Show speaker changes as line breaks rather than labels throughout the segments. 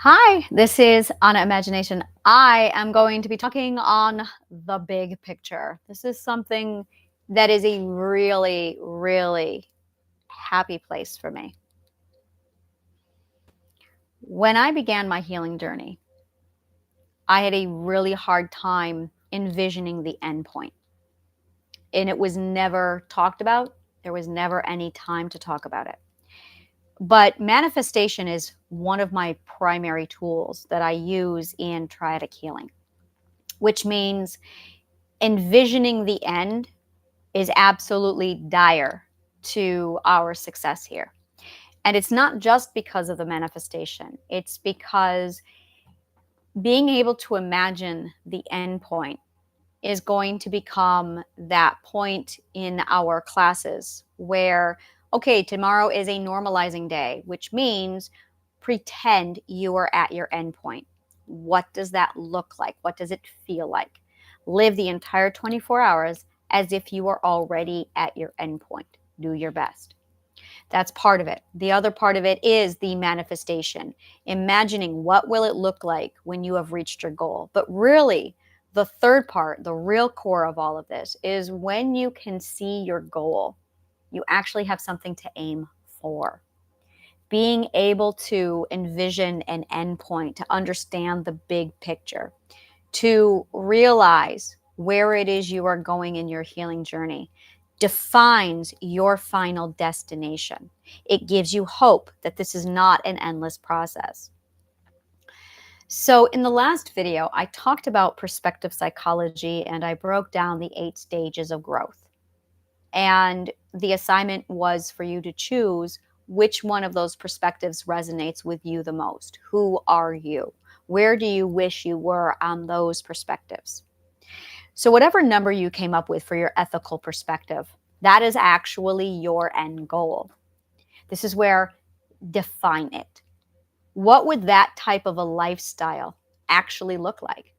Hi, this is Anna Imagination. I am going to be talking on the big picture. This is something that is a really, really happy place for me. When I began my healing journey, I had a really hard time envisioning the end point, and it was never talked about. There was never any time to talk about it. But manifestation is one of my primary tools that I use in triadic healing, which means envisioning the end is absolutely dire to our success here. And it's not just because of the manifestation, it's because being able to imagine the end point is going to become that point in our classes where, okay, tomorrow is a normalizing day, which means pretend you are at your end point. What does that look like? What does it feel like? Live the entire 24 hours as if you are already at your end point. Do your best. That's part of it. The other part of it is the manifestation, imagining what will it look like when you have reached your goal. But really, the third part, the real core of all of this, is when you can see your goal, you actually have something to aim for. Being able to envision an endpoint, to understand the big picture, to realize where it is you are going in your healing journey defines your final destination. It gives you hope that this is not an endless process. So, in the last video, I talked about perspective psychology and I broke down the 8 stages of growth. And the assignment was for you to choose which one of those perspectives resonates with you the most. Who are you? Where do you wish you were on those perspectives? So, whatever number you came up with for your ethical perspective, that is actually your end goal. This is where define it. What would that type of a lifestyle actually look like?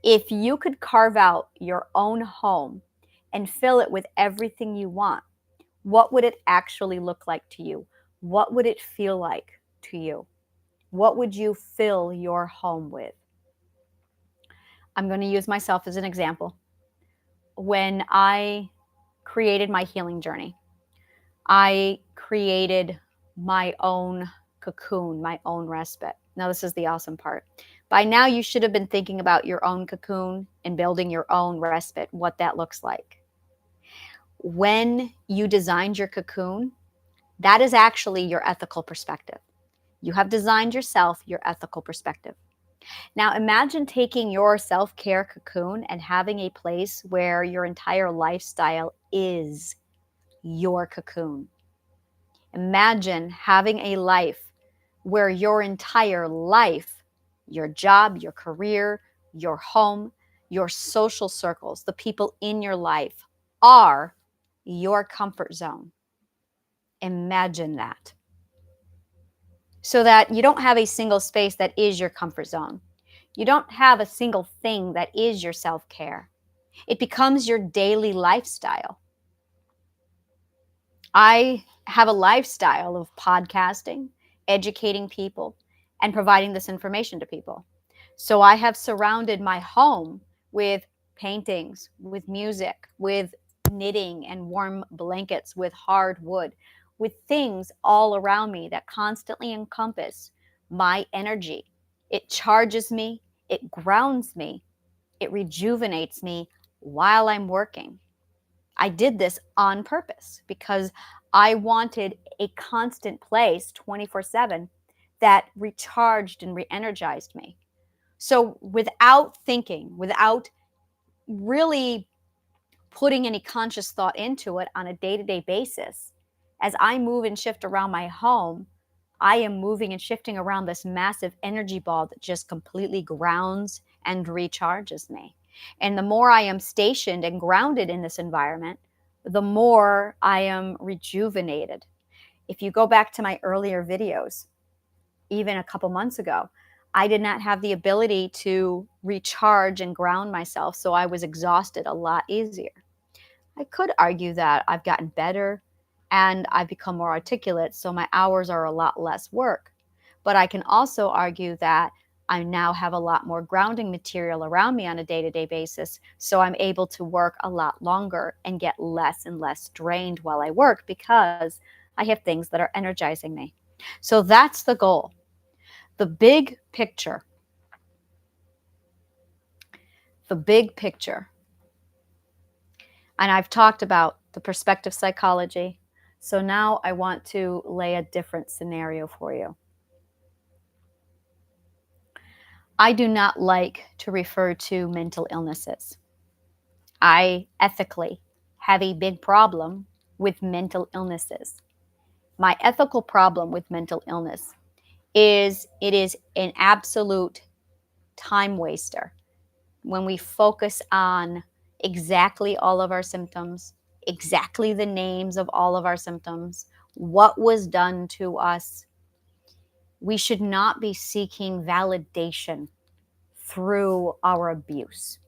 If you could carve out your own home and fill it with everything you want, what would it actually look like to you? What would it feel like to you? What would you fill your home with? I'm going to use myself as an example. When I created my healing journey, I created my own cocoon, my own respite. Now, this is the awesome part. By now, you should have been thinking about your own cocoon and building your own respite, what that looks like. When you designed your cocoon, that is actually your ethical perspective. You have designed yourself your ethical perspective. Now, imagine taking your self care cocoon and having a place where your entire lifestyle is your cocoon. Imagine having a life where your entire life, your job, your career, your home, your social circles, the people in your life are your comfort zone. Imagine that. So that you don't have a single space that is your comfort zone. You don't have a single thing that is your self care. It becomes your daily lifestyle. I have a lifestyle of podcasting, educating people, and providing this information to people. So I have surrounded my home with paintings, with music, with knitting and warm blankets, with hard wood, with things all around me that constantly encompass my energy. It charges me, it grounds me, it rejuvenates me while I'm working. I did this on purpose because I wanted a constant place 24/7 that recharged and re energized me. So, without thinking, without really putting any conscious thought into it on a day to day basis, as I move and shift around my home, I am moving and shifting around this massive energy ball that just completely grounds and recharges me. And the more I am stationed and grounded in this environment, the more I am rejuvenated. If you go back to my earlier videos, even a couple months ago, I did not have the ability to recharge and ground myself, so I was exhausted a lot easier. I could argue that I've gotten better and I've become more articulate, so my hours are a lot less work. But I can also argue that I now have a lot more grounding material around me on a day-to-day basis, so I'm able to work a lot longer and get less and less drained while I work because I have things that are energizing me. So that's the goal. The big picture. The big picture. And I've talked about the perspective psychology. So now I want to lay a different scenario for you. I do not like to refer to mental illnesses. I ethically have a big problem with mental illnesses. My ethical problem with mental illness is it is an absolute time waster when we focus on exactly all of our symptoms, exactly the names of all of our symptoms, what was done to us. We should not be seeking validation through our abuse.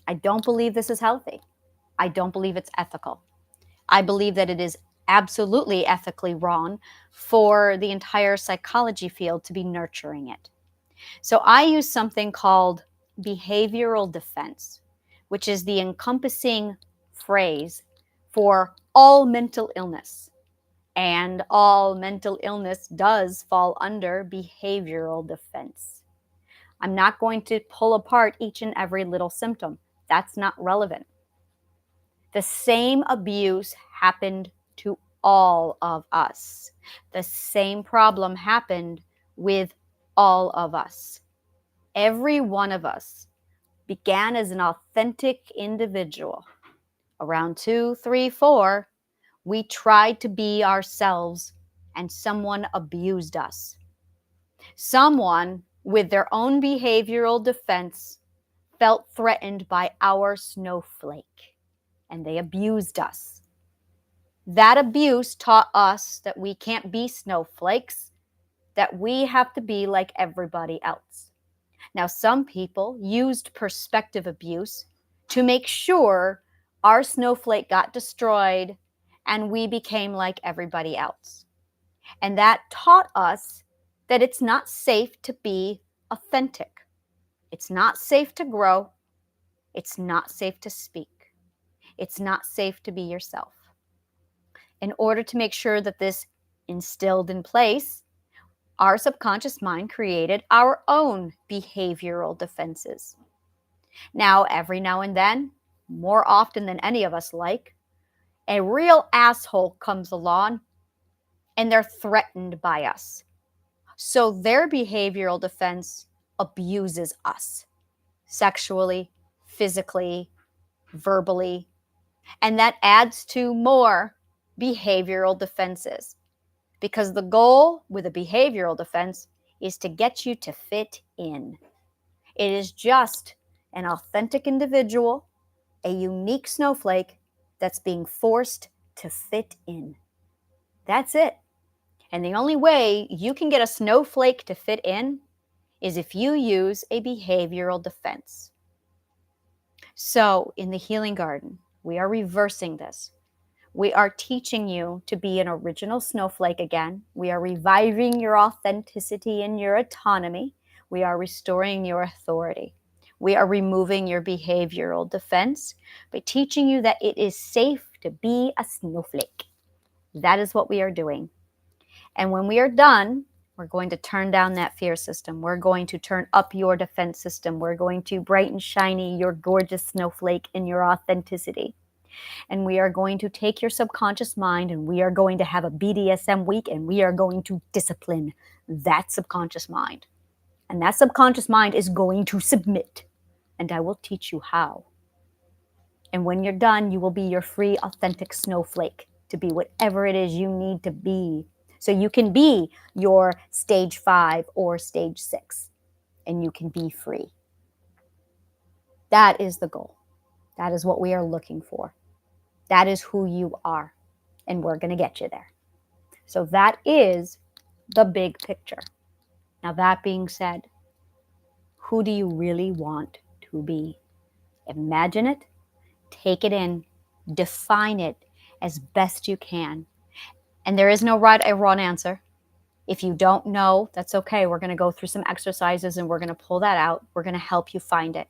I don't believe this is healthy. I don't believe it's ethical. I believe that it is absolutely ethically wrong for the entire psychology field to be nurturing it. So I use something called behavioral defense, which is the encompassing phrase for all mental illness. And all mental illness does fall under behavioral defense. I'm not going to pull apart each and every little symptom. That's not relevant. The same abuse happened to all of us. The same problem happened with all of us. Every one of us began as an authentic individual. Around 2, 3, 4, we tried to be ourselves and someone abused us. Someone with their own behavioral defense felt threatened by our snowflake and they abused us. That abuse taught us that we can't be snowflakes, that we have to be like everybody else. Now, some people used perspective abuse to make sure our snowflake got destroyed and we became like everybody else. And that taught us that it's not safe to be authentic. It's not safe to grow. It's not safe to speak. It's not safe to be yourself. In order to make sure that this instilled in place, our subconscious mind created our own behavioral defenses. Now, every now and then, more often than any of us like, a real asshole comes along and they're threatened by us. So their behavioral defense abuses us sexually, physically, verbally, and that adds to more behavioral defenses. Because the goal with a behavioral defense is to get you to fit in. It is just an authentic individual, a unique snowflake that's being forced to fit in. That's it. And the only way you can get a snowflake to fit in is if you use a behavioral defense. So in the Healing Garden, we are reversing this. We are teaching you to be an original snowflake again. We are reviving your authenticity and your autonomy. We are restoring your authority. We are removing your behavioral defense by teaching you that it is safe to be a snowflake. That is what we are doing. And when we are done, we're going to turn down that fear system. We're going to turn up your defense system. We're going to bright and shiny your gorgeous snowflake in your authenticity. And we are going to take your subconscious mind and we are going to have a BDSM week and we are going to discipline that subconscious mind. And that subconscious mind is going to submit. And I will teach you how. And when you're done, you will be your free, authentic snowflake to be whatever it is you need to be. So you can be your stage 5 or stage 6. And you can be free. That is the goal. That is what we are looking for. That is who you are. And we're going to get you there. So that is the big picture. Now, that being said, who do you really want to be? Imagine it, take it in, define it as best you can. And there is no right or wrong answer. If you don't know, that's okay. We're going to go through some exercises and we're going to pull that out. We're going to help you find it.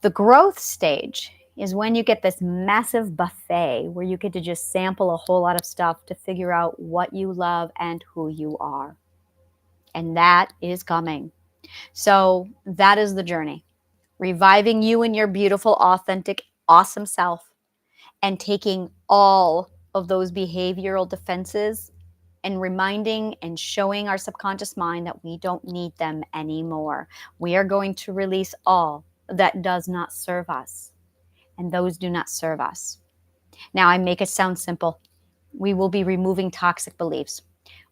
The growth stage is when you get this massive buffet where you get to just sample a whole lot of stuff to figure out what you love and who you are. And that is coming. So that is the journey. Reviving you and your beautiful, authentic, awesome self, and taking all of those behavioral defenses and reminding and showing our subconscious mind that we don't need them anymore. We are going to release all that does not serve us, and those do not serve us. Now, I make it sound simple. We will be removing toxic beliefs.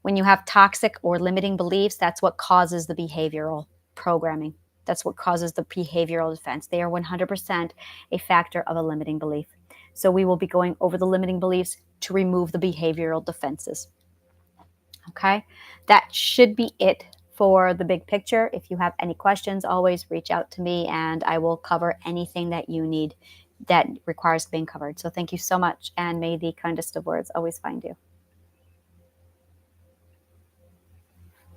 When you have toxic or limiting beliefs, that's what causes the behavioral programming. That's what causes the behavioral defense. They are 100% a factor of a limiting belief. So we will be going over the limiting beliefs to remove the behavioral defenses. Okay, that should be it for the big picture. If you have any questions, always reach out to me and I will cover anything that you need that requires being covered. So thank you so much, and may the kindest of words always find you.